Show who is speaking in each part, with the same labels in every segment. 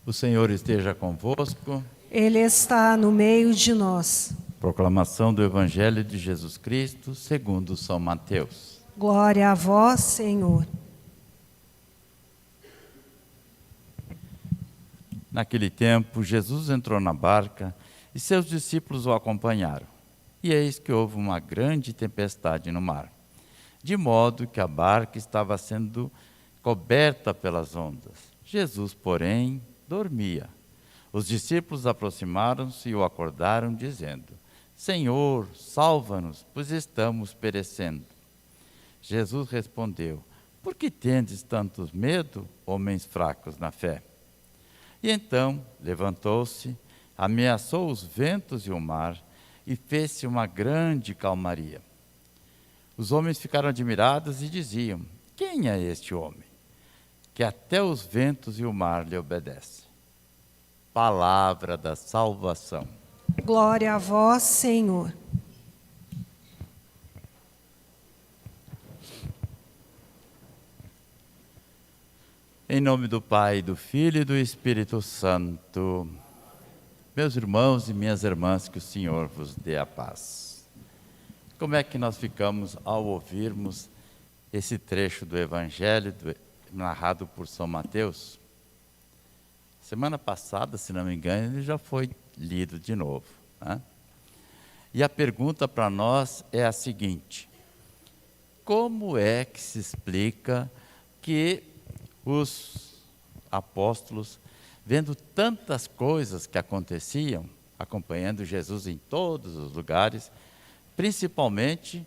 Speaker 1: O Senhor esteja convosco.
Speaker 2: Ele está no meio de nós.
Speaker 1: Proclamação do Evangelho de Jesus Cristo, segundo São Mateus.
Speaker 2: Glória a vós, Senhor.
Speaker 1: Naquele tempo, Jesus entrou na barca e seus discípulos o acompanharam. E eis que houve uma grande tempestade no mar, de modo que a barca estava sendo coberta pelas ondas. Jesus, porém, dormia. Os discípulos aproximaram-se e o acordaram, dizendo: Senhor, salva-nos, pois estamos perecendo. Jesus respondeu: Por que tendes tanto medo, homens fracos na fé? E então levantou-se, ameaçou os ventos e o mar, e fez-se uma grande calmaria. Os homens ficaram admirados e diziam: Quem é este homem, que até os ventos e o mar lhe obedecem? Palavra da salvação.
Speaker 2: Glória a vós, Senhor.
Speaker 1: Em nome do Pai, do Filho e do Espírito Santo. Meus irmãos e minhas irmãs, que o Senhor vos dê a paz. Como é que nós ficamos ao ouvirmos esse trecho do Evangelho narrado por São Mateus? Semana passada, se não me engano, ele já foi lido de novo, né? E a pergunta para nós é a seguinte: como é que se explica que os apóstolos, vendo tantas coisas que aconteciam, acompanhando Jesus em todos os lugares, principalmente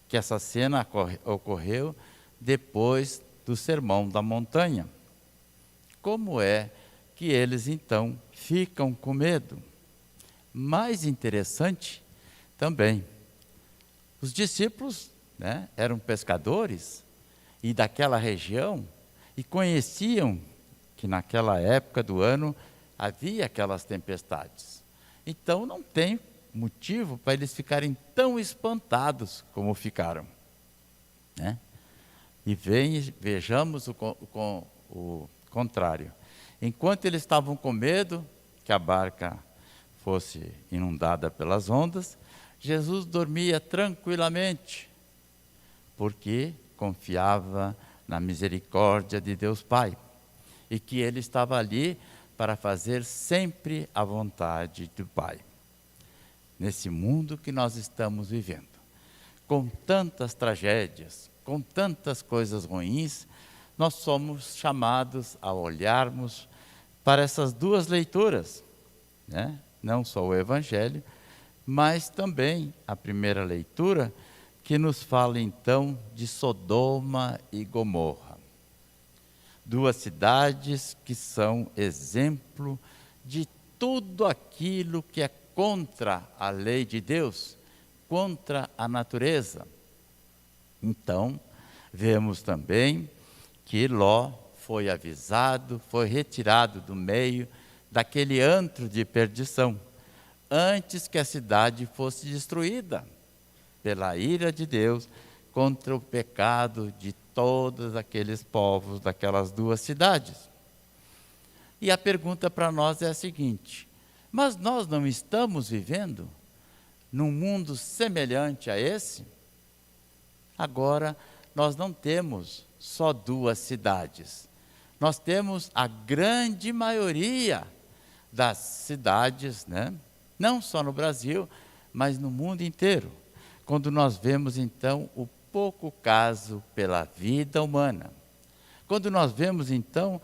Speaker 1: que essa cena ocorreu depois do Sermão da Montanha, como é que eles então ficam com medo? Mais interessante também, os discípulos, né, eram pescadores e daquela região e conheciam que naquela época do ano havia aquelas tempestades. Então não tem motivo para eles ficarem tão espantados como ficaram, né? E vejamos o contrário. Enquanto eles estavam com medo que a barca fosse inundada pelas ondas, Jesus dormia tranquilamente, porque confiava na misericórdia de Deus Pai, e que Ele estava ali para fazer sempre a vontade do Pai. Nesse mundo que nós estamos vivendo, com tantas tragédias, com tantas coisas ruins, nós somos chamados a olharmos para essas duas leituras, né? Não só o Evangelho, mas também a primeira leitura, que nos fala então de Sodoma e Gomorra. Duas cidades que são exemplo de tudo aquilo que é contra a lei de Deus, contra a natureza. Então, vemos também que Ló foi avisado, foi retirado do meio daquele antro de perdição, antes que a cidade fosse destruída pela ira de Deus contra o pecado de todos aqueles povos daquelas duas cidades. E a pergunta para nós é a seguinte: mas nós não estamos vivendo num mundo semelhante a esse? Agora, nós não temos só duas cidades. Nós temos a grande maioria das cidades, né? Não só no Brasil, mas no mundo inteiro. Quando nós vemos, então, o pouco caso pela vida humana. Quando nós vemos, então,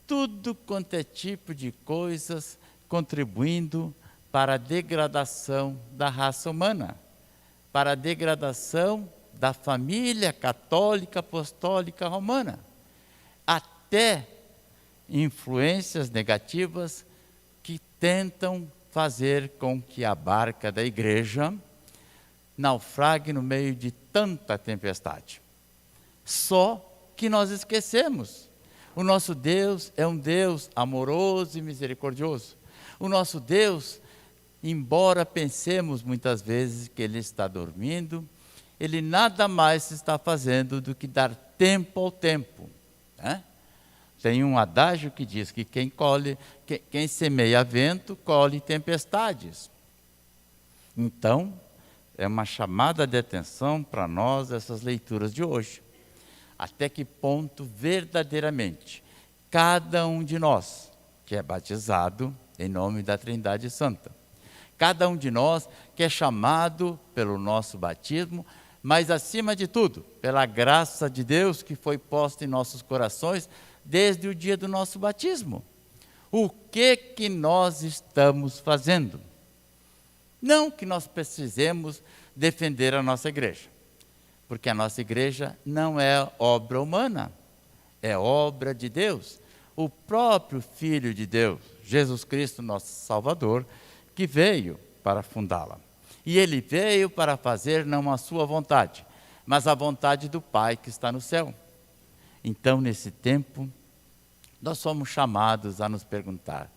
Speaker 1: tudo quanto é tipo de coisas contribuindo para a degradação da raça humana, para a degradação da família católica apostólica romana, até influências negativas que tentam fazer com que a barca da igreja naufrague no meio de tanta tempestade. Só que nós esquecemos, o nosso Deus é um Deus amoroso e misericordioso. O nosso Deus, embora pensemos muitas vezes que Ele está dormindo, Ele nada mais está fazendo do que dar tempo ao tempo, né? Tem um adágio que diz que quem semeia vento, colhe tempestades. Então, é uma chamada de atenção para nós essas leituras de hoje. Até que ponto verdadeiramente cada um de nós que é batizado em nome da Trindade Santa, cada um de nós que é chamado pelo nosso batismo, mas acima de tudo, pela graça de Deus que foi posta em nossos corações desde o dia do nosso batismo. O que nós estamos fazendo? Não que nós precisemos defender a nossa igreja, porque a nossa igreja não é obra humana, é obra de Deus. O próprio Filho de Deus, Jesus Cristo, nosso Salvador, que veio para fundá-la. E Ele veio para fazer não a sua vontade, mas a vontade do Pai que está no céu. Então, nesse tempo, nós somos chamados a nos perguntar: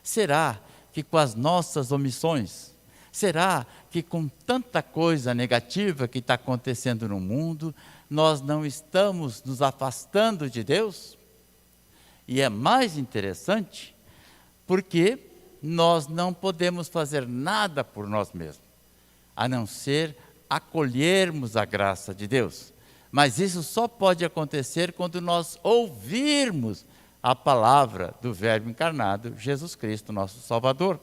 Speaker 1: será que com as nossas omissões, será que com tanta coisa negativa que está acontecendo no mundo, nós não estamos nos afastando de Deus? E é mais interessante, porque nós não podemos fazer nada por nós mesmos, a não ser acolhermos a graça de Deus. Mas isso só pode acontecer quando nós ouvirmos a palavra do Verbo encarnado, Jesus Cristo, nosso Salvador.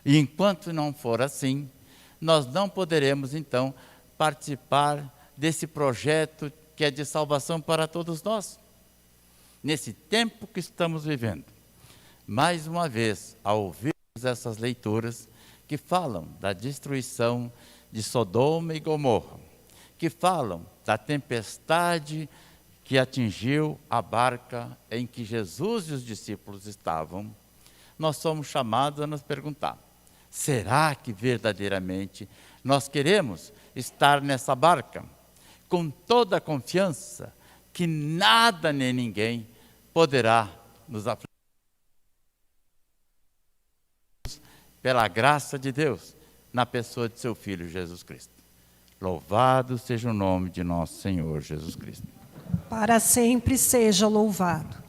Speaker 1: E enquanto não for assim, nós não poderemos então participar desse projeto que é de salvação para todos nós. Nesse tempo que estamos vivendo, mais uma vez, ao ouvirmos essas leituras que falam da destruição de Sodoma e Gomorra, que falam da tempestade que atingiu a barca em que Jesus e os discípulos estavam, nós somos chamados a nos perguntar: será que verdadeiramente nós queremos estar nessa barca com toda a confiança que nada nem ninguém poderá nos afligir? Pela graça de Deus, na pessoa de seu Filho Jesus Cristo. Louvado seja o nome de nosso Senhor Jesus Cristo.
Speaker 2: Para sempre seja louvado.